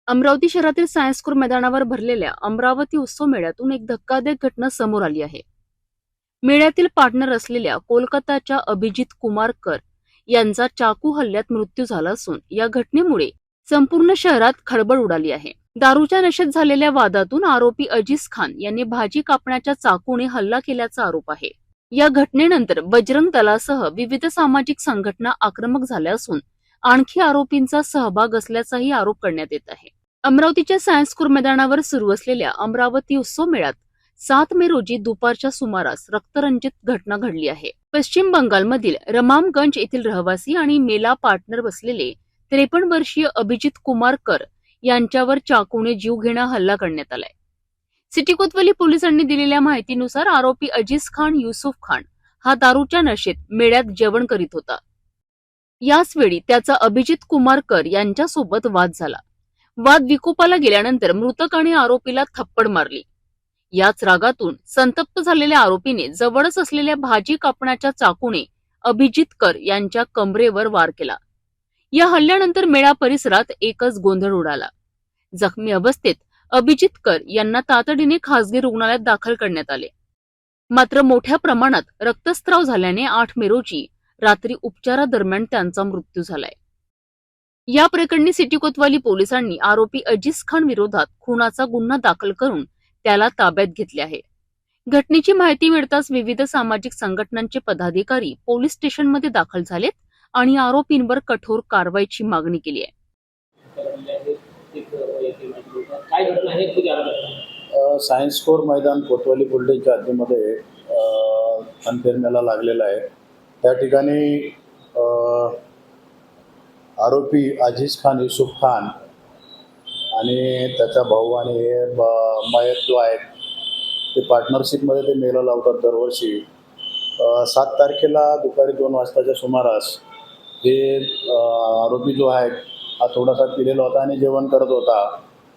अमरावती शहरातील सायन्स मैदानावर भरलेल्या अमरावती उत्सव मेळ्यातून एक धक्कादायक घटना समोर आली आहे। मेळ्यातील पार्टनर असलेल्या कोलकाताच्या अभिजित कुमार कर यांचा चाकू हल्ल्यात मृत्यू झाला असून या घटनेमुळे संपूर्ण शहरात खळबळ उडाली आहे। दारूच्या नशेत झालेल्या वादातून आरोपी अजीज खान यांनी भाजी कापण्याच्या चाकूने हल्ला केल्याचा आरोप आहे। या घटनेनंतर बजरंग दलासह विविध सामाजिक संघटना आक्रमक झाल्या असून आणखी आरोपींचा सहभाग असल्याचाही आरोप करण्यात येत आहे। अमरावतीच्या सायन्स मैदानावर सुरू असलेल्या अमरावती उत्सव मेळ्यात 7 मे रोजी दुपारच्या सुमारास रक्तरंजित घटना घडली आहे। पश्चिम बंगालमधील रमामगंज येथील रहिवासी आणि मेला पार्टनर बसलेले 53 वर्षीय अभिजित कुमार कर यांच्यावर चाकूने जीवघेणा हल्ला करण्यात आलाय। सिटी कोतवाली पोलिसांनी दिलेल्या माहितीनुसार आरोपी अजीज खान युसुफ खान हा दारूच्या नशेत मेळ्यात जेवण करीत होता। याच वेळी त्याचा अभिजित कुमार कर यांच्यासोबत वाद झाला। वाद विकोपाला गेल्यानंतर मृतक आणि आरोपीला थप्पड मारली। याच रागातून संतप्त झालेल्या आरोपीने जवळच असलेल्या भाजी कापण्याच्या चाकूने अभिजित कर यांच्या कमरेवर वार केला। या हल्ल्यानंतर मेळा परिसरात एकच गोंधळ उडाला। जखमी अवस्थेत अभिजित कर यांना तातडीने खासगी रुग्णालयात दाखल करण्यात आले। मात्र मोठ्या प्रमाणात रक्तस्राव झाल्याने 8 मे रोजी रात्री उपचारादरम्यान त्यांचा मृत्यू झालाय। या प्रकरणी सिटी कोतवाली पोलिसांनी आरोपी अजीज खान विरोधात खुनाचा गुन्हा दाखल करून त्याला ताब्यात घेतले आहे। घटनेची माहिती मिळताच विविध सामाजिक संघटनांचे पदाधिकारी पोलीस स्टेशनमध्ये दाखल झालेत आणि आरोपींवर कठोर कारवाईची मागणी केली आहे। सायन्स मैदान कोतवाली पोलीसच्या हद्दीमध्ये अनफेरमेला लागलेला आहे। त्या ठिकाणी आरोपी अजीज खान युसुफ खान आणि त्याचा भाऊ आणि मयत जो आहे ते पार्टनरशिपमध्ये ते मेला लावतात दरवर्षी। 7 तारखेला दुपारी 2 वाजताच्या सुमारास हे आरोपी जो आहे हा थोडासा पिलेला होता आणि जेवण करत होता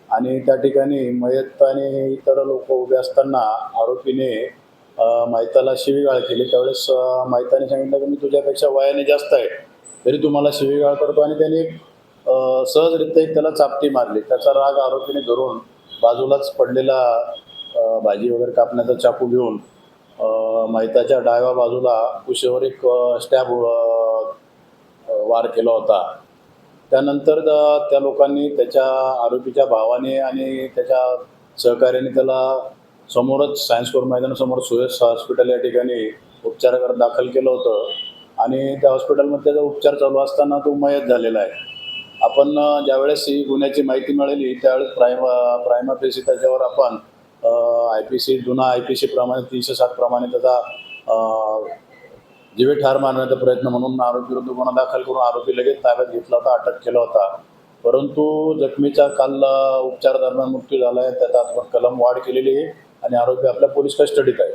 आणि त्या ठिकाणी मयत आणि इतर लोक उभे असताना आरोपीने मयताला शिवीगाळ केली। त्यावेळेस मयताने सांगितलं की मी तुझ्यापेक्षा वयाने जास्त आहे तरी तुम्हाला शिवीगाळ करतो आणि त्याने सहजरित्या एक त्याला चापटी मारली। त्याचा राग आरोपीने धरून बाजूलाच पडलेला भाजी वगैरे कापण्याचा चाकू घेऊन मयताच्या डाव्या बाजूला कुशीवर एक स्टॅब वार केला होता। त्यानंतर त्या लोकांनी त्याच्या आरोपीच्या भावाने आणि त्याच्या सहकार्याने त्याला समोरच सायन्स मैदानासमोर सुयश हॉस्पिटल या ठिकाणी उपचाराकरता दाखल केलं होतं आणि त्या हॉस्पिटलमध्ये त्याचा उपचार चालू असताना तो मयत झालेला आहे। आपण ज्यावेळेस ही गुन्ह्याची माहिती मिळाली त्यावेळेस प्रायमा फेसी त्याच्यावर आपण IPC जुना IPC प्रमाणे 307 प्रमाणे त्याचा जीवे ठार मारण्याचा प्रयत्न म्हणून आरोपी विरुद्ध गुन्हा दाखल करून आरोपी लगेच ताब्यात घेतला होता, अटक केला होता। परंतु जखमीचा काल उपचार दरम्यान मृत्यू झाला आहे। त्यात आपण कलम वाढ केलेली आहे आणि आरोपी आपल्या पोलीस कस्टडीत आहे।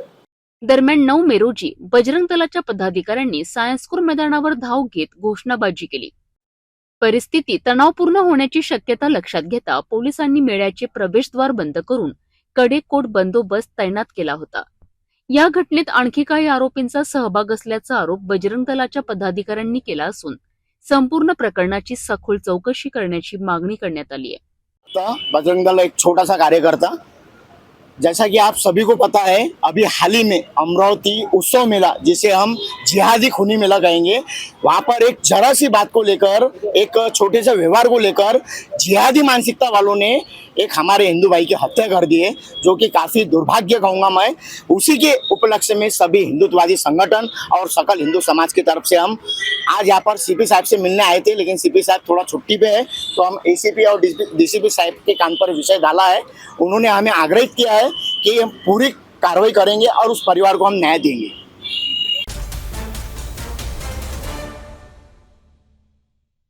दरम्यान 9 मे रोजी बजरंग दलाच्या पदाधिकाऱ्यांनी सायन्स मैदानावर धाव घेत घोषणाबाजी केली। परिस्थिती तणावपूर्ण होण्याची शक्यता लक्षात घेता पोलिसांनी मेळ्याचे प्रवेशद्वार बंद करून कडेकोट बंदोबस्त तैनात केला होता। या घटनेत आणखी काही आरोपींचा सहभाग असल्याचा आरोप बजरंग दलाच्या पदाधिकाऱ्यांनी केला असून संपूर्ण प्रकरणाची सखोल चौकशी करण्याची मागणी करण्यात आली आहे। बजरंग दल एक छोटा सा कार्यकर्ता, जैसा कि आप सभी को पता है, अभी हाल ही में अमरावती उत्सव मेला जिसे हम जिहादी खूनी मेला कहेंगे, वहाँ पर एक जरा सी बात को लेकर, एक छोटे से व्यवहार को लेकर जिहादी मानसिकता वालों ने एक हमारे हिंदू भाई की हत्या कर दी है, जो कि काफ़ी दुर्भाग्य कहूँगा मैं। उसी के उपलक्ष्य में सभी हिंदुत्ववादी संगठन और सकल हिंदू समाज की तरफ से हम आज यहाँ पर CP साहब से मिलने आए थे, लेकिन CP साहब थोड़ा छुट्टी पे है, तो हम ACP और DCP साहब के कान पर विषय डाला है। उन्होंने हमें आग्रहित किया है कि हम पूरी कार्रवाई करेंगे और उस परिवार को हम न्याय देंगे।